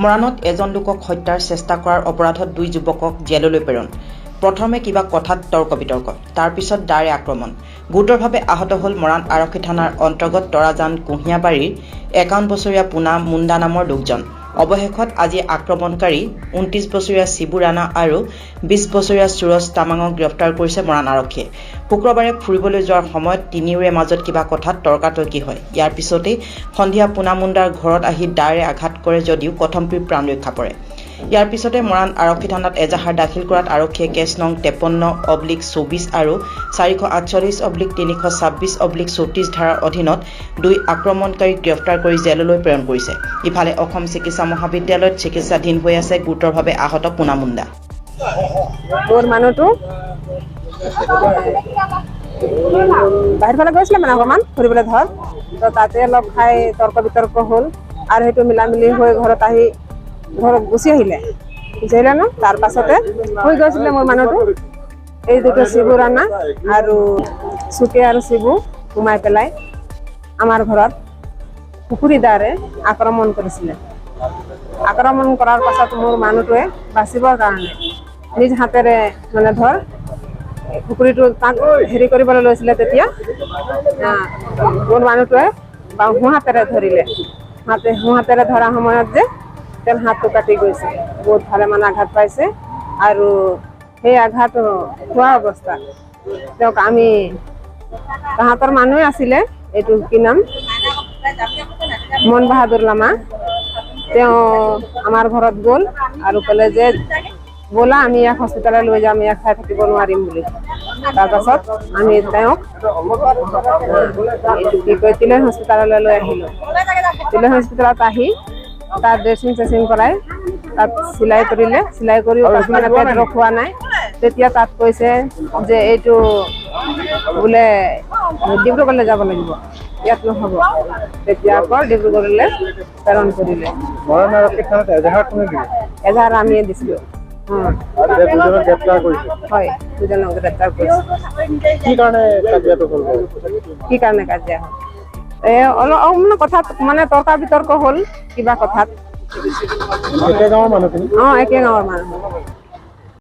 মৰাণত এজন লোকক হত্যাৰ চেষ্টা কৰাৰ অপৰাধত 2 যুৱকক জেললৈ প্ৰেৰণ। প্ৰথমে কিবা কথাত তৰ্ক বিতৰ্ক, তাৰ পিছত দাৰে আক্ৰমণ। গুৰুতৰভাৱে আহত হ'ল মৰাণ আৰক্ষী থানাৰ অন্তৰ্গত তৰাজান কুঁহিয়াবাৰীৰ 51 বছৰীয়া পুনা মুণ্ডা নামৰ লোকজন। অৱশেষত আজি আক্ৰমণকাৰী 29 বছৰীয়া শিবু ৰাণা আৰু 20 বছৰীয়া সুৰজ তামাঙক গ্ৰেপ্তাৰ কৰিছে মৰাণ আৰক্ষীয়ে। শুক্ৰবাৰে ফুৰিবলৈ যোৱাৰ সময়ত তিনিওৰে মাজত কিবা কথাত তৰ্কাতৰ্কি হয়। ইয়াৰ পিছতেই সন্ধিয়া পুনা মুণ্ডাৰ ঘৰত আহি দাৰে আঘাত কৰে যদিও কথমপীৰ প্ৰাণ ৰক্ষা পৰে। ইয়াৰ পিছতে মৰাণ আৰক্ষী থানাত এজাহাৰ দাখিল কৰাত আৰক্ষীয়ে কেছ নং 53/24 আৰু 448/326/34 ধাৰাৰ অধীনত 2 আক্ৰমণকাৰীক গ্ৰেপ্তাৰ কৰি জেললৈ প্ৰেৰণ কৰিছে। ইফালে অসম চিকিৎসা মহাবিদ্যালয়ত চিকিৎসাধীন হৈ আছে গুৰুতৰভাৱে আহত পুনা মুণ্ডা। মোৰ মানুহটো বাহিৰ ফালে গৈছিলে মানে অকণমান ফুৰিবলৈ ধৰ, তো তাতে অলপ খাই তৰ্ক বিতৰ্ক হ'ল আৰু সেইটো মিলামিলি হৈ ঘৰত আহি ঘৰত গুচি আহিলে ন। তাৰ পাছতে হৈ গৈছিলে মোৰ মানুহটো এই দুটো শিবু ৰাণা আৰু চুকে আৰু শিবু সোমাই পেলাই আমাৰ ঘৰত পুখুৰী দ্বাৰে আক্ৰমণ কৰিছিলে। আক্ৰমণ কৰাৰ পাছত মোৰ মানুহটোৱে বাচিবৰ কাৰণে নিজ হাতেৰে মানে ধৰ পুখুৰীটো তাক হেৰি কৰিবলৈ লৈছিলে। তেতিয়া মোৰ মানুহটোৱে সোঁ হাতেৰে ধৰিলে। সোঁ হাতেৰে ধৰা সময়ত যে তেওঁৰ হাতটো কাটি গৈছে, বহুত ভালেমান আঘাত পাইছে আৰু সেই আঘাত হোৱা অৱস্থাত তেওঁক আমি তাহাঁতৰ মানুহে আছিলে, এইটো কি নাম মন বাহাদুৰ লামা, তেওঁ আমাৰ ঘৰত গ'ল আৰু ক'লে যে ব'লা আমি ইয়াক হস্পিটাললৈ লৈ যাম, ইয়াক চাই থাকিব নোৱাৰিম বুলি। তাৰপাছত আমি তেওঁক তিলৈ হস্পিটাললৈ লৈ আহিলোঁ। তিলৈ হস্পিটালত আহি তাত ড্ৰেছিং চেছিং কৰাই তাত চিলাই কৰিলে। চিলাই কৰিও তাত মানে পেট ৰখোৱা নাই। তেতিয়া তাত কৈছে যে এইটো বোলে ডিব্ৰুগড়লৈ যাব লাগিব, ইয়াত নহ'ব। তেতিয়া আকৌ ডিব্ৰুগড়লৈ প্ৰেৰণ কৰিলে। এজাহাৰ আমিয়ে দিছিলোঁ। হয়, দুজনক গ্ৰেপ্তাৰ কৰিছে। কি কাৰণে কাজিয়া হ'ল? অলপ মানে কথাত মানে তৰ্কা বিতৰ্ক হ'ল কিবা কথাত। একে গাঁৱৰ মানুহ।